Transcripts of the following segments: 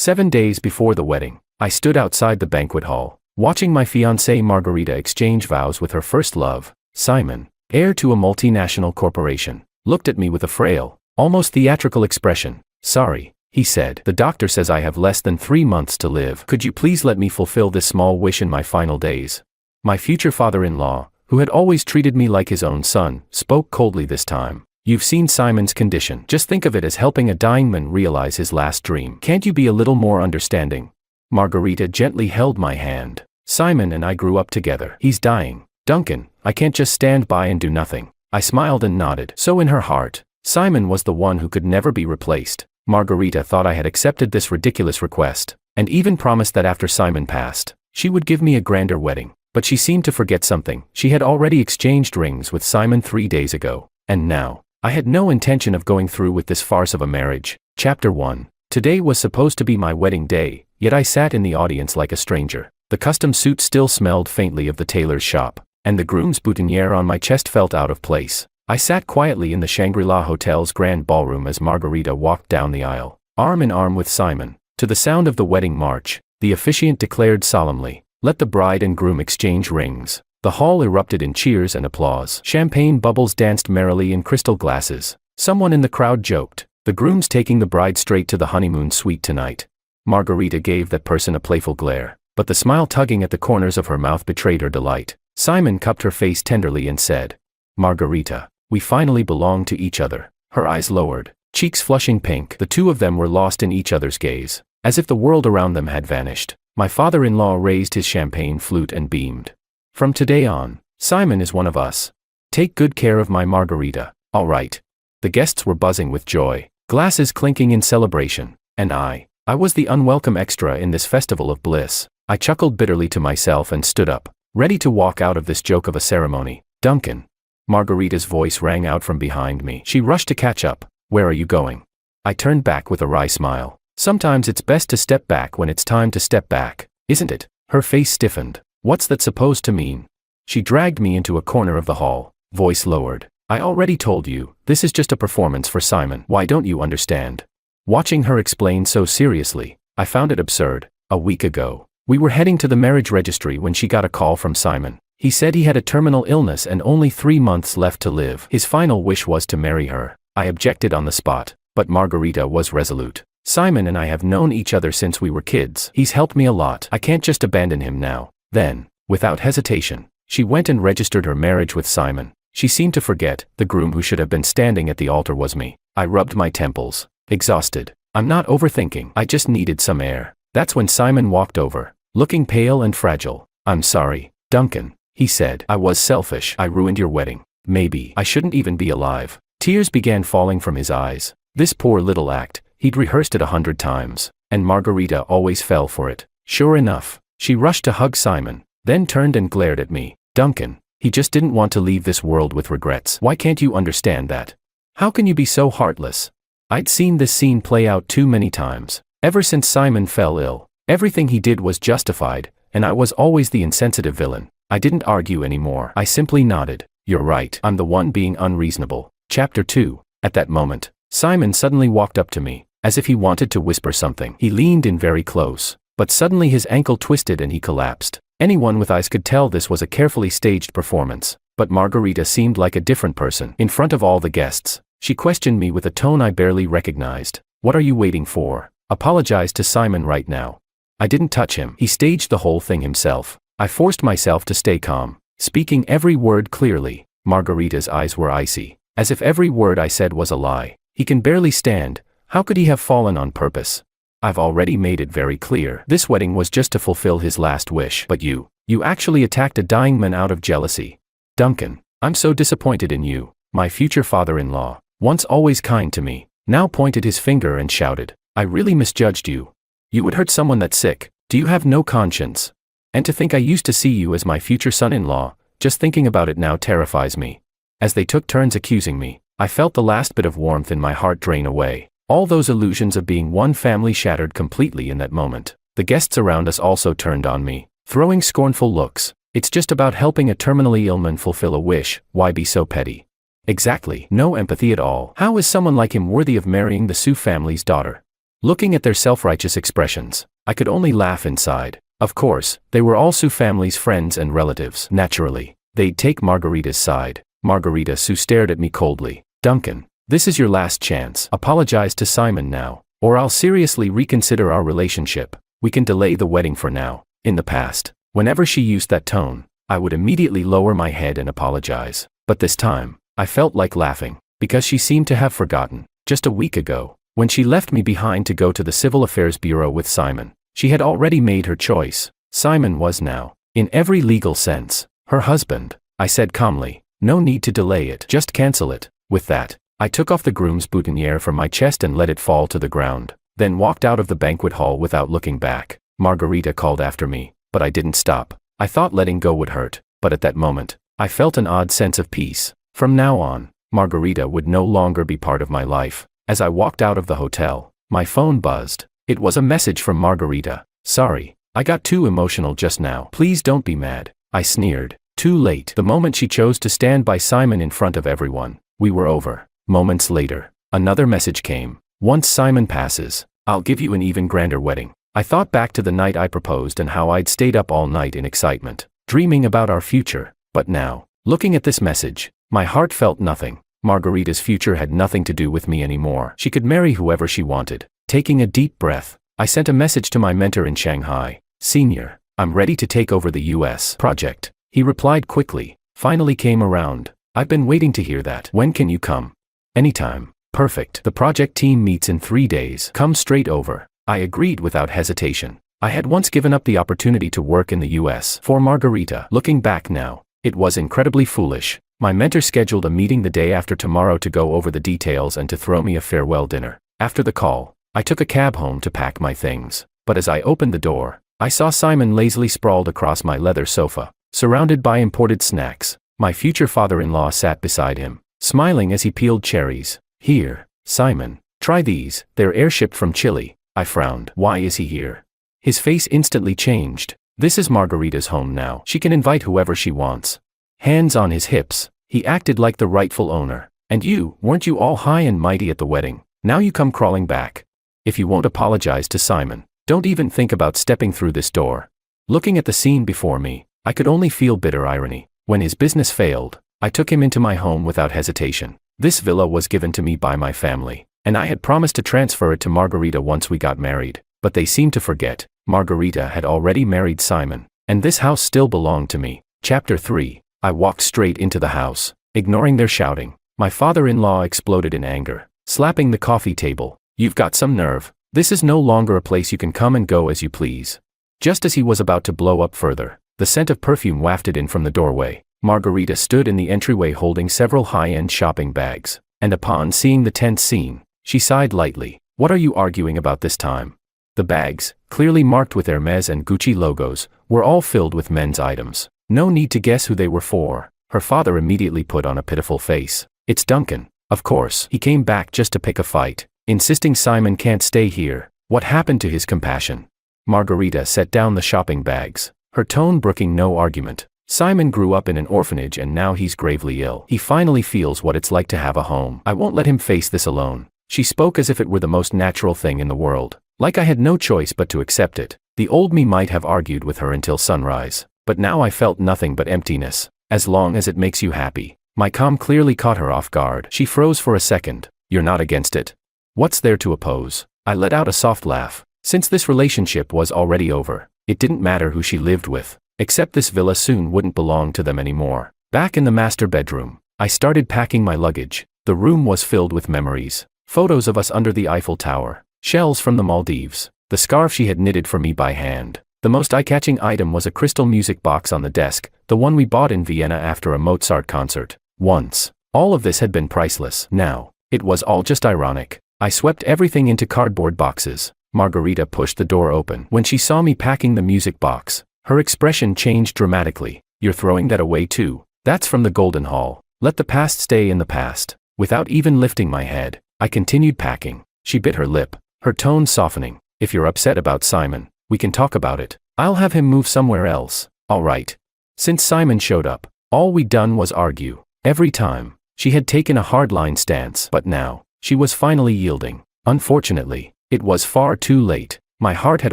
7 days before the wedding, I stood outside the banquet hall, watching my fiancée Margarita exchange vows with her first love, Simon, heir to a multinational corporation, looked at me with a frail, almost theatrical expression. "Sorry," he said. "The doctor says I have less than 3 months to live. Could you please let me fulfill this small wish in my final days?" My future father-in-law, who had always treated me like his own son, spoke coldly this time. "You've seen Simon's condition. Just think of it as helping a dying man realize his last dream. Can't you be a little more understanding?" Margarita gently held my hand. "Simon and I grew up together. He's dying. Duncan, I can't just stand by and do nothing." I smiled and nodded. So in her heart, Simon was the one who could never be replaced. Margarita thought I had accepted this ridiculous request, and even promised that after Simon passed, she would give me a grander wedding. But she seemed to forget something. She had already exchanged rings with Simon 3 days ago, and now, I had no intention of going through with this farce of a marriage. Chapter 1. Today was supposed to be my wedding day, yet I sat in the audience like a stranger. The custom suit still smelled faintly of the tailor's shop, and the groom's boutonniere on my chest felt out of place. I sat quietly in the Shangri-La Hotel's grand ballroom as Margarita walked down the aisle, arm in arm with Simon. To the sound of the wedding march, the officiant declared solemnly, "Let the bride and groom exchange rings." The hall erupted in cheers and applause. Champagne bubbles danced merrily in crystal glasses. Someone in the crowd joked, "The groom's taking the bride straight to the honeymoon suite tonight." Margarita gave that person a playful glare, but the smile tugging at the corners of her mouth betrayed her delight. Simon cupped her face tenderly and said, "Margarita, we finally belong to each other." Her eyes lowered, cheeks flushing pink. The two of them were lost in each other's gaze, as if the world around them had vanished. My father-in-law raised his champagne flute and beamed. "From today on, Simon is one of us. Take good care of my Margarita, all right?" The guests were buzzing with joy, glasses clinking in celebration, and I was the unwelcome extra in this festival of bliss. I chuckled bitterly to myself and stood up, ready to walk out of this joke of a ceremony. "Duncan." Margarita's voice rang out from behind me. She rushed to catch up. "Where are you going?" I turned back with a wry smile. Sometimes it's best to step back when it's time to step back, isn't it? Her face stiffened. "What's that supposed to mean?" She dragged me into a corner of the hall, voice lowered. "I already told you, this is just a performance for Simon. Why don't you understand?" Watching her explain so seriously, I found it absurd. A week ago, we were heading to the marriage registry when she got a call from Simon. He said he had a terminal illness and only 3 months left to live. His final wish was to marry her. I objected on the spot, but Margarita was resolute. "Simon and I have known each other since we were kids. He's helped me a lot. I can't just abandon him now." Then, without hesitation, she went and registered her marriage with Simon. She seemed to forget, the groom who should have been standing at the altar was me. I rubbed my temples, exhausted. I'm not overthinking. I just needed some air. That's when Simon walked over, looking pale and fragile. "I'm sorry, Duncan," he said. "I was selfish. I ruined your wedding. Maybe I shouldn't even be alive." Tears began falling from his eyes. This poor little act, he'd rehearsed it 100 times, and Margarita always fell for it. Sure enough, she rushed to hug Simon, then turned and glared at me. "Duncan, he just didn't want to leave this world with regrets. Why can't you understand that? How can you be so heartless?" I'd seen this scene play out too many times. Ever since Simon fell ill, everything he did was justified, and I was always the insensitive villain. I didn't argue anymore. I simply nodded. "You're right. I'm the one being unreasonable." Chapter 2. At that moment, Simon suddenly walked up to me, as if he wanted to whisper something. He leaned in very close, but suddenly his ankle twisted and he collapsed. Anyone with eyes could tell this was a carefully staged performance, but Margarita seemed like a different person. In front of all the guests, she questioned me with a tone I barely recognized. "What are you waiting for? Apologize to Simon right now." I didn't touch him. He staged the whole thing himself. I forced myself to stay calm, speaking every word clearly. Margarita's eyes were icy, as if every word I said was a lie. "He can barely stand. How could he have fallen on purpose? I've already made it very clear. This wedding was just to fulfill his last wish. But you actually attacked a dying man out of jealousy. Duncan, I'm so disappointed in you. My future father-in-law, once always kind to me, now pointed his finger and shouted, I really misjudged you. You would hurt someone that sick. Do you have no conscience? And to think I used to see you as my future son-in-law, just thinking about it now terrifies me." As they took turns accusing me, I felt the last bit of warmth in my heart drain away. All those illusions of being one family shattered completely in that moment. The guests around us also turned on me, throwing scornful looks. "It's just about helping a terminally ill man fulfill a wish, why be so petty?" Exactly, no empathy at all. How is someone like him worthy of marrying the Sioux family's daughter? Looking at their self-righteous expressions, I could only laugh inside. Of course, they were all Sue family's friends and relatives. Naturally, they'd take Margarita's side. Margarita Sue stared at me coldly. Duncan, this is your last chance. Apologize to Simon now, or I'll seriously reconsider our relationship. We can delay the wedding for now. In the past, whenever she used that tone, I would immediately lower my head and apologize. But this time, I felt like laughing, because she seemed to have forgotten. Just a week ago, when she left me behind to go to the Civil Affairs Bureau with Simon, she had already made her choice. Simon was now, in every legal sense, her husband. I said calmly, no need to delay it, just cancel it. With that, I took off the groom's boutonniere from my chest and let it fall to the ground, then walked out of the banquet hall without looking back. Margarita called after me, but I didn't stop. I thought letting go would hurt, but at that moment, I felt an odd sense of peace. From now on, Margarita would no longer be part of my life. As I walked out of the hotel, my phone buzzed. It was a message from Margarita. Sorry, I got too emotional just now. Please don't be mad. I sneered. Too late. The moment she chose to stand by Simon in front of everyone, we were over. Moments later, another message came. Once Simon passes, I'll give you an even grander wedding. I thought back to the night I proposed and how I'd stayed up all night in excitement, dreaming about our future. But now, looking at this message, my heart felt nothing. Margarita's future had nothing to do with me anymore. She could marry whoever she wanted. Taking a deep breath, I sent a message to my mentor in Shanghai. Senior, I'm ready to take over the US project. He replied quickly. Finally came around. I've been waiting to hear that. When can you come? Anytime. Perfect. The project team meets in 3 days. Come straight over. I agreed without hesitation. I had once given up the opportunity to work in the US for Margarita. Looking back now, it was incredibly foolish. My mentor scheduled a meeting the day after tomorrow to go over the details and to throw me a farewell dinner. After the call, I took a cab home to pack my things. But as I opened the door, I saw Simon lazily sprawled across my leather sofa, surrounded by imported snacks. My future father-in-law sat beside him, smiling as he peeled cherries. Here, Simon, try these. They're air-shipped from Chile. I frowned. Why is he here? His face instantly changed. This is Margarita's home now. She can invite whoever she wants. Hands on his hips, he acted like the rightful owner. And you, weren't you all high and mighty at the wedding? Now you come crawling back. If you won't apologize to Simon, don't even think about stepping through this door. Looking at the scene before me, I could only feel bitter irony. When his business failed, I took him into my home without hesitation. This villa was given to me by my family, and I had promised to transfer it to Margarita once we got married. But they seemed to forget, Margarita had already married Simon, and this house still belonged to me. Chapter 3. I walked straight into the house, ignoring their shouting. My father-in-law exploded in anger, slapping the coffee table. You've got some nerve. This is no longer a place you can come and go as you please. Just as he was about to blow up further, the scent of perfume wafted in from the doorway. Margarita stood in the entryway holding several high-end shopping bags, and upon seeing the tense scene, she sighed lightly. What are you arguing about this time? The bags, clearly marked with Hermes and Gucci logos, were all filled with men's items. No need to guess who they were for. Her father immediately put on a pitiful face. It's Duncan. Of course, he came back just to pick a fight, insisting Simon can't stay here. What happened to his compassion? Margarita set down the shopping bags, her tone brooking no argument. Simon grew up in an orphanage and now he's gravely ill. He finally feels what it's like to have a home. I won't let him face this alone. She spoke as if it were the most natural thing in the world, like I had no choice but to accept it. The old me might have argued with her until sunrise, but now I felt nothing but emptiness. As long as it makes you happy. My calm clearly caught her off guard. She froze for a second. You're not against it? What's there to oppose? I let out a soft laugh. Since this relationship was already over, it didn't matter who she lived with, except this villa soon wouldn't belong to them anymore. Back in the master bedroom, I started packing my luggage. The room was filled with memories. Photos of us under the Eiffel Tower, shells from the Maldives, the scarf she had knitted for me by hand. The most eye-catching item was a crystal music box on the desk, the one we bought in Vienna after a Mozart concert. Once, all of this had been priceless. Now, it was all just ironic. I swept everything into cardboard boxes. Margarita pushed the door open. When she saw me packing the music box, her expression changed dramatically. You're throwing that away too? That's from the Golden Hall. Let the past stay in the past. Without even lifting my head, I continued packing. She bit her lip, her tone softening. If you're upset about Simon, we can talk about it. I'll have him move somewhere else. All right. Since Simon showed up, all we'd done was argue. Every time, she had taken a hardline stance. But now, she was finally yielding. Unfortunately, It was far too late. My heart had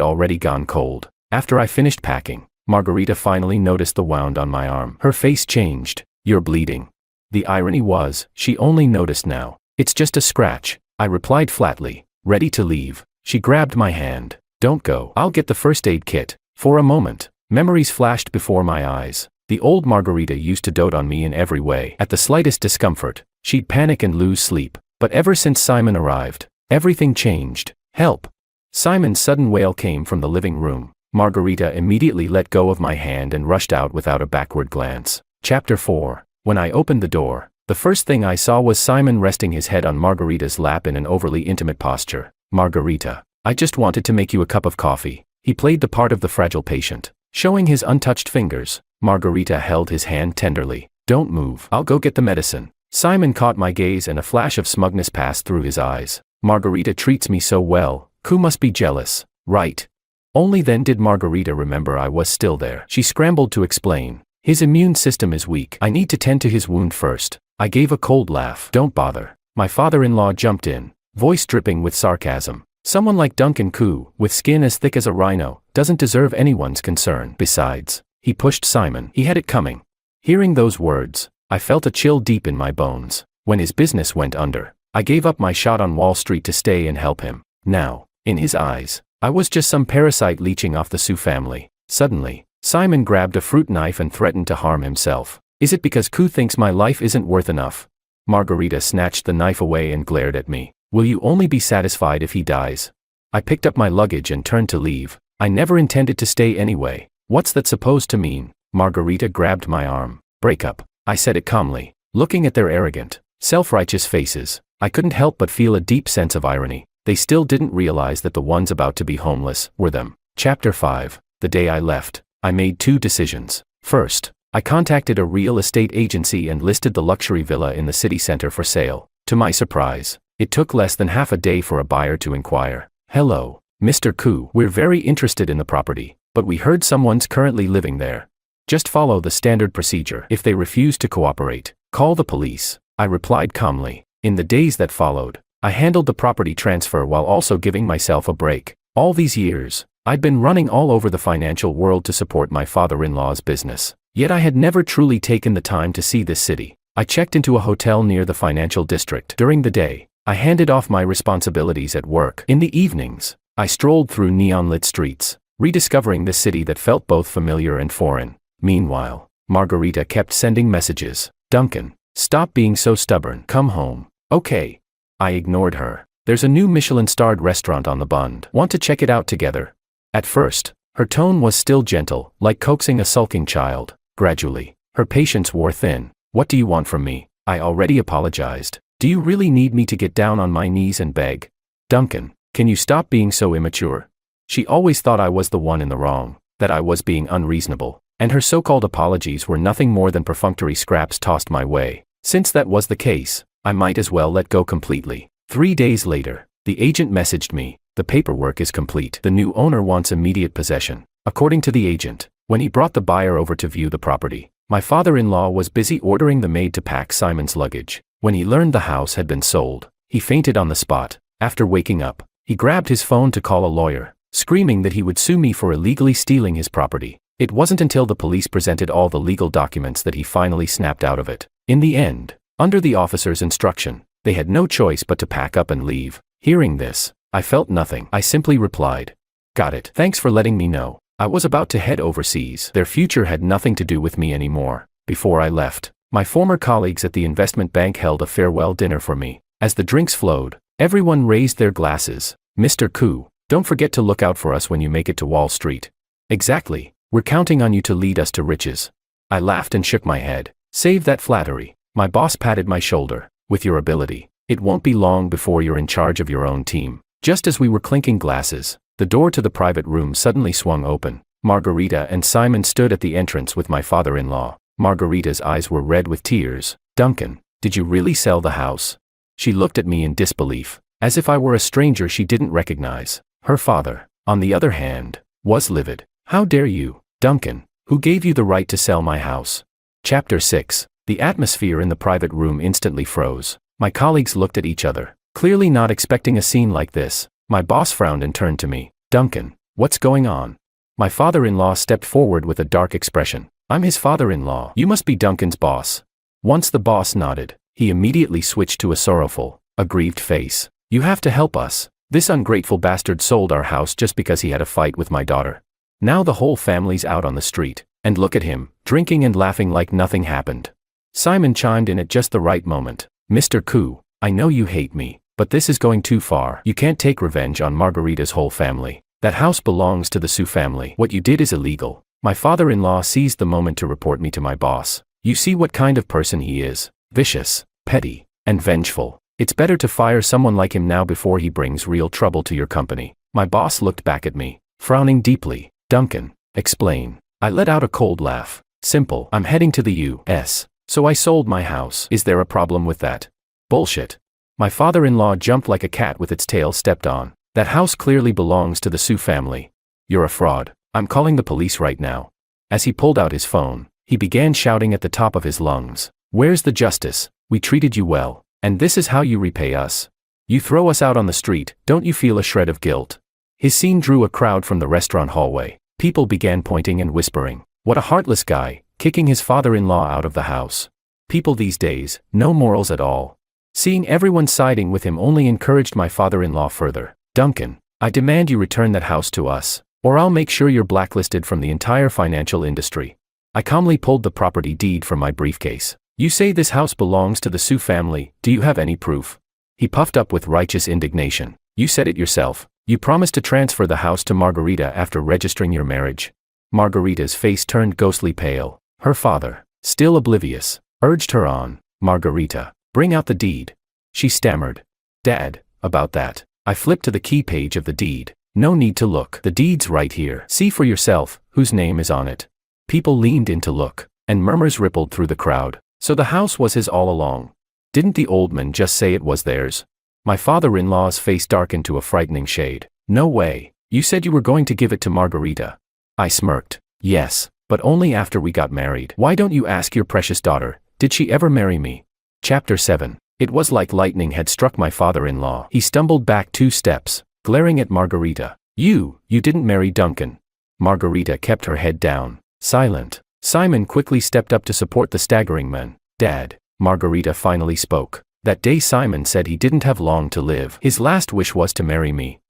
already gone cold. After I finished packing, Margarita finally noticed the wound on my arm. Her face changed. "You're bleeding." The irony was, she only noticed now. "It's just a scratch," I replied flatly, ready to leave. She grabbed my hand. "Don't go. I'll get the first aid kit." For a moment, memories flashed before my eyes. The old Margarita used to dote on me in every way. At the slightest discomfort, she'd panic and lose sleep. But ever since Simon arrived, everything changed. "Help!" Simon's sudden wail came from the living room. Margarita immediately let go of my hand and rushed out without a backward glance. Chapter 4. When I opened the door, the first thing I saw was Simon resting his head on Margarita's lap in an overly intimate posture. "Margarita, I just wanted to make you a cup of coffee." He played the part of the fragile patient, showing his untouched fingers. Margarita held his hand tenderly. "Don't move. I'll go get the medicine." Simon caught my gaze and a flash of smugness passed through his eyes. "Margarita treats me so well. Ku must be jealous, right?" Only then did Margarita remember I was still there. She scrambled to explain. "His immune system is weak. I need to tend to his wound first." I gave a cold laugh. "Don't bother." My father-in-law jumped in, voice dripping with sarcasm. "Someone like Duncan Ku, with skin as thick as a rhino, doesn't deserve anyone's concern. Besides," he pushed Simon. He had it coming. Hearing those words, I felt a chill deep in my bones. When his business went under, I gave up my shot on Wall Street to stay and help him. Now, in his eyes, I was just some parasite leeching off the Su family. Suddenly, Simon grabbed a fruit knife and threatened to harm himself. "Is it because Ku thinks my life isn't worth enough?" Margarita snatched the knife away and glared at me. "Will you only be satisfied if he dies?" I picked up my luggage and turned to leave. I never intended to stay anyway. "What's that supposed to mean?" Margarita grabbed my arm. "Break up," I said it calmly. Looking at their arrogant, self-righteous faces, I couldn't help but feel a deep sense of irony. They still didn't realize that the ones about to be homeless were them. Chapter 5. The day I left, I made two decisions. First, I contacted a real estate agency and listed the luxury villa in the city center for sale. To my surprise, it took less than half a day for a buyer to inquire. "Hello, Mr. Ku, we're very interested in the property, but we heard someone's currently living there. Just follow the standard procedure. If they refuse to cooperate, call the police," I replied calmly. In the days that followed, I handled the property transfer while also giving myself a break. All these years, I'd been running all over the financial world to support my father-in-law's business. Yet I had never truly taken the time to see this city. I checked into a hotel near the financial district. During the day, I handed off my responsibilities at work. In the evenings, I strolled through neon-lit streets, rediscovering this city that felt both familiar and foreign. Meanwhile, Margarita kept sending messages. "Duncan, stop being so stubborn. Come home." "Okay." I ignored her. "There's a new Michelin-starred restaurant on the Bund. Want to check it out together?" At first, her tone was still gentle, like coaxing a sulking child. Gradually, her patience wore thin. "What do you want from me?" I already apologized. "Do you really need me to get down on my knees and beg?" "Duncan, can you stop being so immature?" She always thought I was the one in the wrong, that I was being unreasonable, and her so-called apologies were nothing more than perfunctory scraps tossed my way. Since that was the case, I might as well let go completely. 3 days later, the agent messaged me. "The paperwork is complete. The new owner wants immediate possession." According to the agent, when he brought the buyer over to view the property, my father-in-law was busy ordering the maid to pack Simon's luggage. When he learned the house had been sold, he fainted on the spot. After waking up, he grabbed his phone to call a lawyer, screaming that he would sue me for illegally stealing his property. It wasn't until the police presented all the legal documents that he finally snapped out of it. In the end, under the officer's instruction, they had no choice but to pack up and leave. Hearing this, I felt nothing. I simply replied, "Got it. Thanks for letting me know." I was about to head overseas. Their future had nothing to do with me anymore. Before I left, my former colleagues at the investment bank held a farewell dinner for me. As the drinks flowed, everyone raised their glasses. "Mr. Ku, don't forget to look out for us when you make it to Wall Street." "Exactly. We're counting on you to lead us to riches." I laughed and shook my head. "Save that flattery." My boss patted my shoulder. "With your ability, it won't be long before you're in charge of your own team." Just as we were clinking glasses, the door to the private room suddenly swung open. Margarita and Simon stood at the entrance with my father-in-law. Margarita's eyes were red with tears. "Duncan, did you really sell the house?" She looked at me in disbelief, as if I were a stranger she didn't recognize. Her father, on the other hand, was livid. "How dare you, Duncan? Who gave you the right to sell my house?" Chapter 6. The atmosphere in the private room instantly froze. My colleagues looked at each other, clearly not expecting a scene like this. My boss frowned and turned to me. Duncan, what's going on? My father-in-law stepped forward with a dark expression. I'm his father-in-law. You must be Duncan's boss. Once the boss nodded, he immediately switched to a sorrowful, aggrieved face. You have to help us. This ungrateful bastard sold our house just because he had a fight with my daughter. Now the whole family's out on the street, and look at him, drinking and laughing like nothing happened. Simon chimed in at just the right moment. Mr. Koo, I know you hate me, but this is going too far. You can't take revenge on Margarita's whole family. That house belongs to the Sue family. What you did is illegal. My father-in-law seized the moment to report me to my boss. You see what kind of person he is. Vicious, petty, and vengeful. It's better to fire someone like him now before he brings real trouble to your company. My boss looked back at me, frowning deeply. Duncan, explain. I let out a cold laugh. Simple. I'm heading to the U.S., so I sold my house. Is there a problem with that? Bullshit. My father-in-law jumped like a cat with its tail stepped on. That house clearly belongs to the Sue family. You're a fraud. I'm calling the police right now. As he pulled out his phone, he began shouting at the top of his lungs. Where's the justice? We treated you well, and this is how you repay us. You throw us out on the street, don't you feel a shred of guilt? His scene drew a crowd from the restaurant hallway. People began pointing and whispering. What a heartless guy, kicking his father-in-law out of the house. People these days, no morals at all. Seeing everyone siding with him only encouraged my father-in-law further. Duncan, I demand you return that house to us, or I'll make sure you're blacklisted from the entire financial industry. I calmly pulled the property deed from my briefcase. You say this house belongs to the Sue family, do you have any proof? He puffed up with righteous indignation. You said it yourself. You promised to transfer the house to Margarita after registering your marriage. Margarita's face turned ghostly pale. Her father, still oblivious, urged her on. Margarita, bring out the deed. She stammered. Dad, about that. I flipped to the key page of the deed. No need to look. The deed's right here. See for yourself, whose name is on it. People leaned in to look, and murmurs rippled through the crowd. So the house was his all along. Didn't the old man just say it was theirs? My father-in-law's face darkened to a frightening shade. No way. You said you were going to give it to Margarita. I smirked. Yes, but only after we got married. Why don't you ask your precious daughter, did she ever marry me? Chapter 7. It was like lightning had struck my father-in-law. He stumbled back 2 steps, glaring at Margarita. You didn't marry Duncan. Margarita kept her head down, silent. Simon quickly stepped up to support the staggering man. Dad, Margarita finally spoke. That day Simon said he didn't have long to live. His last wish was to marry me.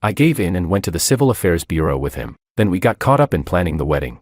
I gave in and went to the Civil Affairs Bureau with him. Then we got caught up in planning the wedding.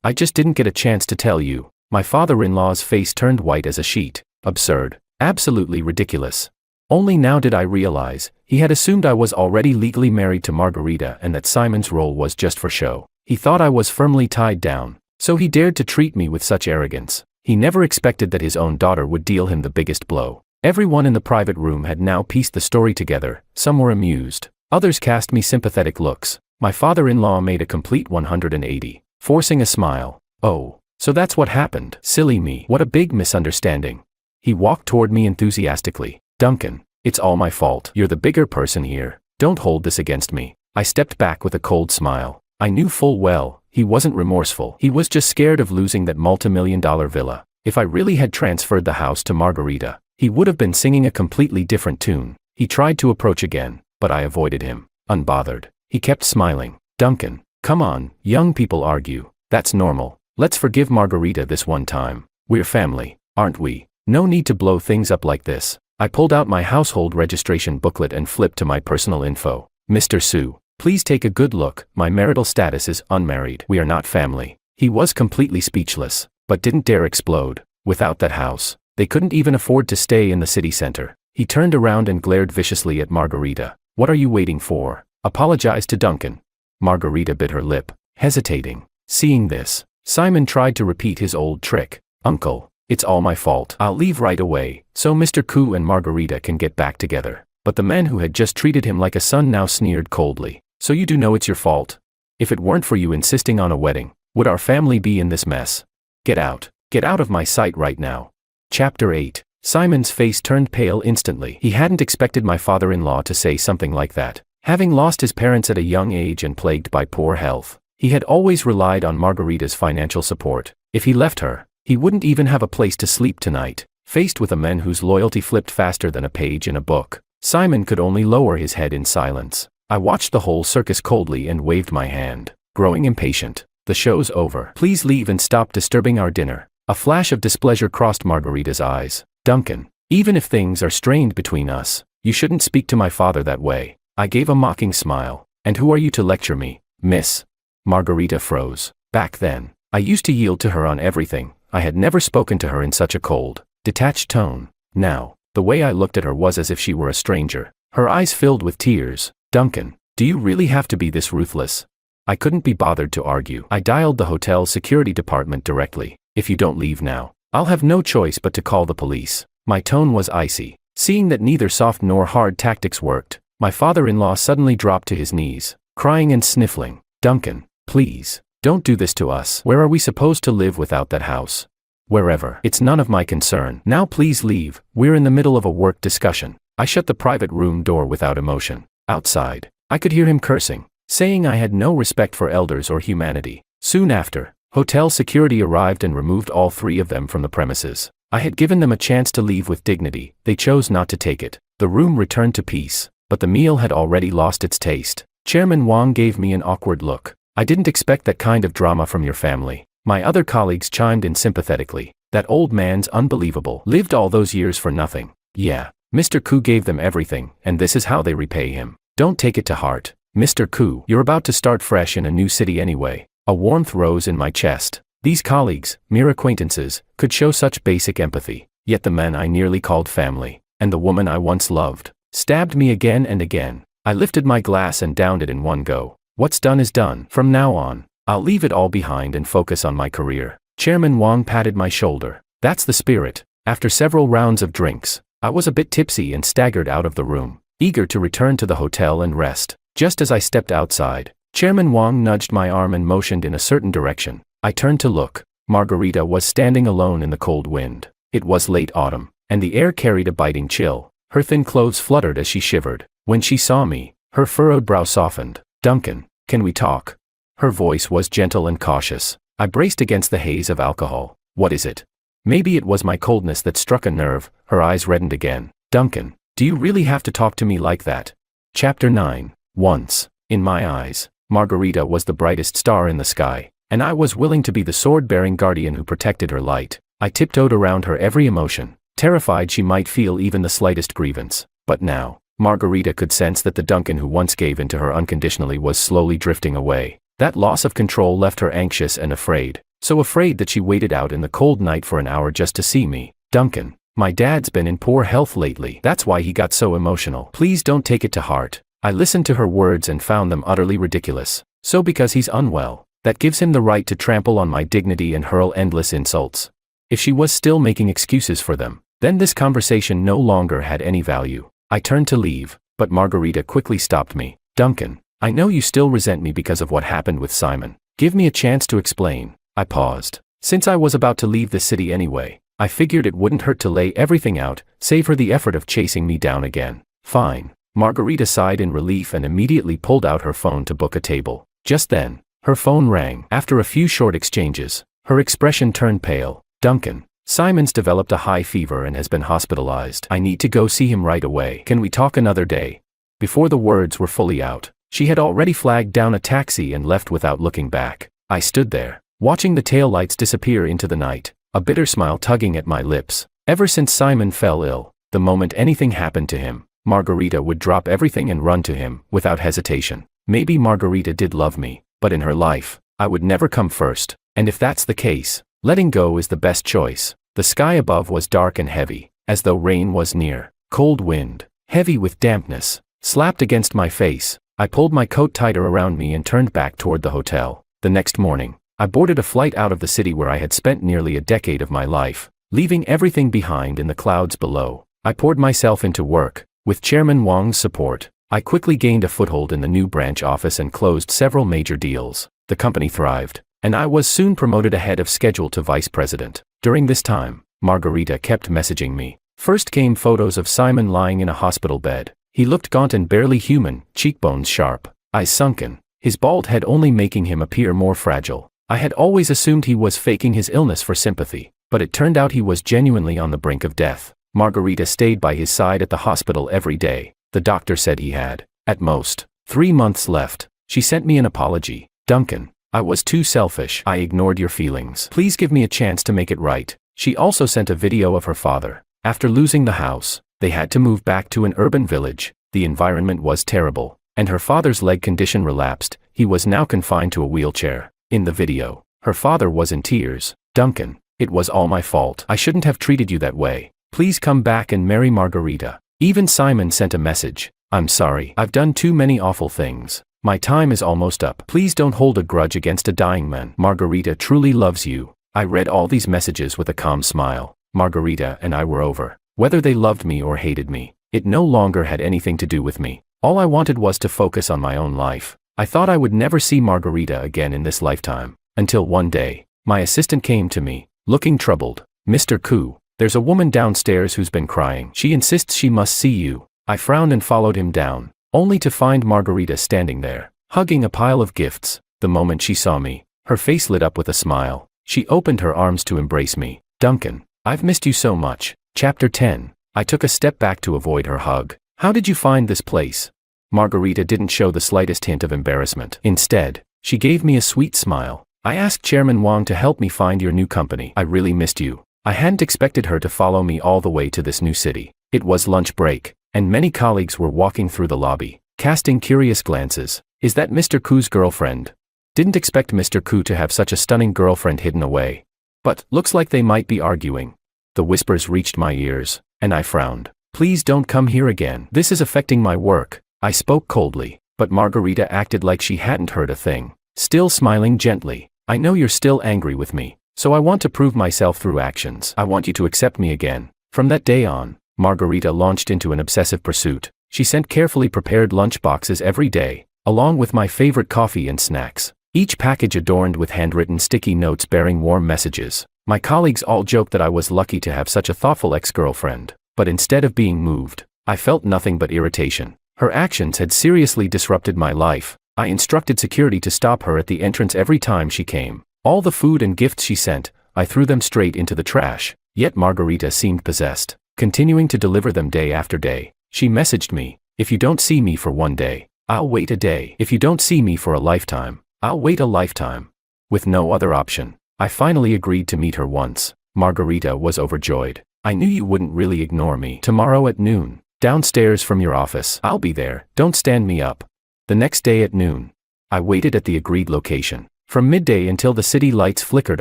I just didn't get a chance to tell you. My father-in-law's face turned white as a sheet. Absurd. Absolutely ridiculous. Only now did I realize, he had assumed I was already legally married to Margarita and that Simon's role was just for show. He thought I was firmly tied down, so he dared to treat me with such arrogance. He never expected that his own daughter would deal him the biggest blow. Everyone in the private room had now pieced the story together. Some were amused. Others cast me sympathetic looks. My father-in-law made a complete 180, forcing a smile. Oh, so that's what happened. Silly me. What a big misunderstanding. He walked toward me enthusiastically. Duncan, it's all my fault. You're the bigger person here. Don't hold this against me. I stepped back with a cold smile. I knew full well, he wasn't remorseful. He was just scared of losing that multi-million-dollar villa. If I really had transferred the house to Margarita, he would have been singing a completely different tune. He tried to approach again, but I avoided him, unbothered. He kept smiling. Duncan, come on, young people argue. That's normal. Let's forgive Margarita this one time. We're family, aren't we? No need to blow things up like this. I pulled out my household registration booklet and flipped to my personal info. Mr. Sue, please take a good look. My marital status is unmarried. We are not family. He was completely speechless, but didn't dare explode. Without that house, they couldn't even afford to stay in the city center. He turned around and glared viciously at Margarita. What are you waiting for? Apologize to Duncan. Margarita bit her lip, hesitating. Seeing this, Simon tried to repeat his old trick. Uncle, it's all my fault. I'll leave right away, so Mr. Koo and Margarita can get back together. But the man who had just treated him like a son now sneered coldly. So you do know it's your fault? If it weren't for you insisting on a wedding, would our family be in this mess? Get out. Get out of my sight right now. Chapter 8. Simon's face turned pale instantly. He hadn't expected my father-in-law to say something like that. Having lost his parents at a young age and plagued by poor health, he had always relied on Margarita's financial support. If he left her, he wouldn't even have a place to sleep tonight. Faced with a man whose loyalty flipped faster than a page in a book, Simon could only lower his head in silence. I watched the whole circus coldly and waved my hand, growing impatient. The show's over. Please leave and stop disturbing our dinner. A flash of displeasure crossed Margarita's eyes. Duncan, even if things are strained between us, you shouldn't speak to my father that way. I gave a mocking smile. And who are you to lecture me, miss? Margarita froze. Back then, I used to yield to her on everything. I had never spoken to her in such a cold, detached tone. Now, the way I looked at her was as if she were a stranger. Her eyes filled with tears. Duncan, do you really have to be this ruthless? I couldn't be bothered to argue. I dialed the hotel's security department directly. If you don't leave now, I'll have no choice but to call the police. My tone was icy. Seeing that neither soft nor hard tactics worked, my father-in-law suddenly dropped to his knees, crying and sniffling. Duncan, please, don't do this to us. Where are we supposed to live without that house? Wherever. It's none of my concern. Now please leave. We're in the middle of a work discussion. I shut the private room door without emotion. Outside, I could hear him cursing, saying I had no respect for elders or humanity. Soon after, hotel security arrived and removed all three of them from the premises. I had given them a chance to leave with dignity. They chose not to take it. The room returned to peace, but the meal had already lost its taste. Chairman Wang gave me an awkward look. I didn't expect that kind of drama from your family. My other colleagues chimed in sympathetically. That old man's unbelievable. Lived all those years for nothing. Yeah, Mr. Koo gave them everything, and this is how they repay him. Don't take it to heart, Mr. Koo. You're about to start fresh in a new city anyway. A warmth rose in my chest. These colleagues, mere acquaintances, could show such basic empathy. Yet the men I nearly called family, and the woman I once loved, stabbed me again and again. I lifted my glass and downed it in one go. What's done is done. From now on, I'll leave it all behind and focus on my career. Chairman Wang patted my shoulder. That's the spirit. After several rounds of drinks, I was a bit tipsy and staggered out of the room, eager to return to the hotel and rest. Just as I stepped outside, Chairman Wang nudged my arm and motioned in a certain direction. I turned to look. Margarita was standing alone in the cold wind. It was late autumn, and the air carried a biting chill. Her thin clothes fluttered as she shivered. When she saw me, her furrowed brow softened. Duncan, can we talk? Her voice was gentle and cautious. I braced against the haze of alcohol. What is it? Maybe it was my coldness that struck a nerve. Her eyes reddened again. Duncan, do you really have to talk to me like that? Chapter 9. Once, in my eyes, Margarita was the brightest star in the sky, and I was willing to be the sword-bearing guardian who protected her light. I tiptoed around her every emotion, terrified she might feel even the slightest grievance. But now, Margarita could sense that the Duncan who once gave in to her unconditionally was slowly drifting away. That loss of control left her anxious and afraid, so afraid that she waited out in the cold night for an hour just to see me. Duncan, my dad's been in poor health lately. That's why he got so emotional. Please don't take it to heart. I listened to her words and found them utterly ridiculous. So because he's unwell, that gives him the right to trample on my dignity and hurl endless insults. If she was still making excuses for them, then this conversation no longer had any value. I turned to leave, but Margarita quickly stopped me. Duncan, I know you still resent me because of what happened with Simon. Give me a chance to explain. I paused. Since I was about to leave the city anyway, I figured it wouldn't hurt to lay everything out, save her the effort of chasing me down again. Fine. Margarita sighed in relief and immediately pulled out her phone to book a table. Just then, her phone rang. After a few short exchanges, her expression turned pale. Duncan, Simon's developed a high fever and has been hospitalized. I need to go see him right away. Can we talk another day? Before the words were fully out, she had already flagged down a taxi and left without looking back. I stood there, watching the taillights disappear into the night, a bitter smile tugging at my lips. Ever since Simon fell ill, the moment anything happened to him, Margarita would drop everything and run to him, without hesitation. Maybe Margarita did love me, but in her life, I would never come first, and if that's the case, letting go is the best choice. The sky above was dark and heavy, as though rain was near. Cold wind, heavy with dampness, slapped against my face. I pulled my coat tighter around me and turned back toward the hotel. The next morning, I boarded a flight out of the city where I had spent nearly a decade of my life, leaving everything behind in the clouds below. I poured myself into work. With Chairman Wang's support, I quickly gained a foothold in the new branch office and closed several major deals. The company thrived, and I was soon promoted ahead of schedule to vice president. During this time, Margarita kept messaging me. First came photos of Simon lying in a hospital bed. He looked gaunt and barely human, cheekbones sharp, eyes sunken, his bald head only making him appear more fragile. I had always assumed he was faking his illness for sympathy, but it turned out he was genuinely on the brink of death. Margarita stayed by his side at the hospital every day. The doctor said he had, at most, 3 months left. She sent me an apology. Duncan, I was too selfish. I ignored your feelings. Please give me a chance to make it right. She also sent a video of her father. After losing the house, they had to move back to an urban village. The environment was terrible, and her father's leg condition relapsed. He was now confined to a wheelchair. In the video, her father was in tears. Duncan, it was all my fault. I shouldn't have treated you that way. Please come back and marry Margarita. Even Simon sent a message. I'm sorry. I've done too many awful things. My time is almost up. Please don't hold a grudge against a dying man. Margarita truly loves you. I read all these messages with a calm smile. Margarita and I were over. Whether they loved me or hated me, it no longer had anything to do with me. All I wanted was to focus on my own life. I thought I would never see Margarita again in this lifetime. Until one day, my assistant came to me, looking troubled. Mr. Koo, there's a woman downstairs who's been crying. She insists she must see you. I frowned and followed him down, only to find Margarita standing there, hugging a pile of gifts. The moment she saw me, her face lit up with a smile. She opened her arms to embrace me. Duncan, I've missed you so much. Chapter 10. I took a step back to avoid her hug. How did you find this place? Margarita didn't show the slightest hint of embarrassment. Instead, she gave me a sweet smile. I asked Chairman Wang to help me find your new company. I really missed you. I hadn't expected her to follow me all the way to this new city. It was lunch break, and many colleagues were walking through the lobby, casting curious glances. Is that Mr. Koo's girlfriend? Didn't expect Mr. Koo to have such a stunning girlfriend hidden away. But, looks like they might be arguing. The whispers reached my ears, and I frowned. Please don't come here again. This is affecting my work. I spoke coldly, but Margarita acted like she hadn't heard a thing. Still smiling gently. I know you're still angry with me, so I want to prove myself through actions. I want you to accept me again. From that day on, Margarita launched into an obsessive pursuit. She sent carefully prepared lunch boxes every day, along with my favorite coffee and snacks. Each package adorned with handwritten sticky notes bearing warm messages. My colleagues all joked that I was lucky to have such a thoughtful ex-girlfriend. But instead of being moved, I felt nothing but irritation. Her actions had seriously disrupted my life. I instructed security to stop her at the entrance every time she came. All the food and gifts she sent, I threw them straight into the trash. Yet Margarita seemed possessed, continuing to deliver them day after day. She messaged me, if you don't see me for one day, I'll wait a day. If you don't see me for a lifetime, I'll wait a lifetime. With no other option, I finally agreed to meet her once. Margarita was overjoyed. I knew you wouldn't really ignore me. Tomorrow at noon, downstairs from your office. I'll be there. Don't stand me up. The next day at noon, I waited at the agreed location. From midday until the city lights flickered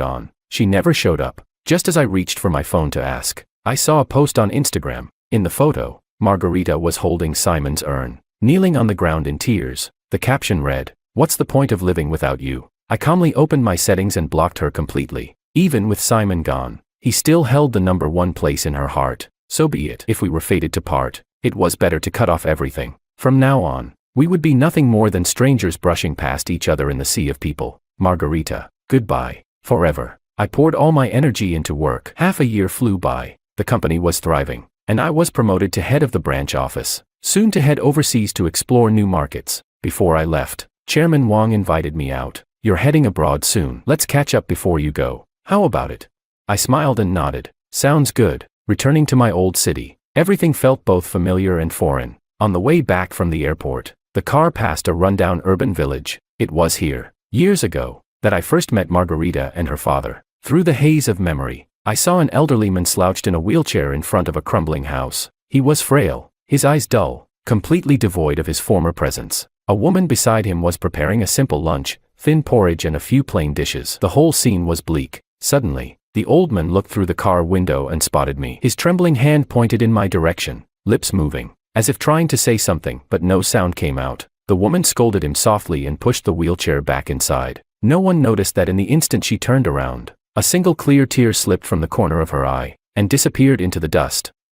on, she never showed up. Just as I reached for my phone to ask, I saw a post on Instagram. In the photo, Margarita was holding Simon's urn, kneeling on the ground in tears. The caption read, "What's the point of living without you?" I calmly opened my settings and blocked her completely. Even with Simon gone, he still held the number one place in her heart. So be it. If we were fated to part, it was better to cut off everything. From now on, we would be nothing more than strangers brushing past each other in the sea of people. Margarita, goodbye, forever. I poured all my energy into work. Half a year flew by. The company was thriving, and I was promoted to head of the branch office, soon to head overseas to explore new markets. Before I left, Chairman Wang invited me out. You're heading abroad soon. Let's catch up before you go. How about it? I smiled and nodded. Sounds good. Returning to my old city, everything felt both familiar and foreign. On the way back from the airport, the car passed a rundown urban village. It was here, years ago, that I first met Margarita and her father. Through the haze of memory, I saw an elderly man slouched in a wheelchair in front of a crumbling house. He was frail, his eyes dull, completely devoid of his former presence. A woman beside him was preparing a simple lunch, thin porridge and a few plain dishes. The whole scene was bleak. Suddenly, the old man looked through the car window and spotted me. His trembling hand pointed in my direction, lips moving, as if trying to say something, but no sound came out. The woman scolded him softly and pushed the wheelchair back inside. No one noticed that in the instant she turned around, a single clear tear slipped from the corner of her eye and disappeared into the dust.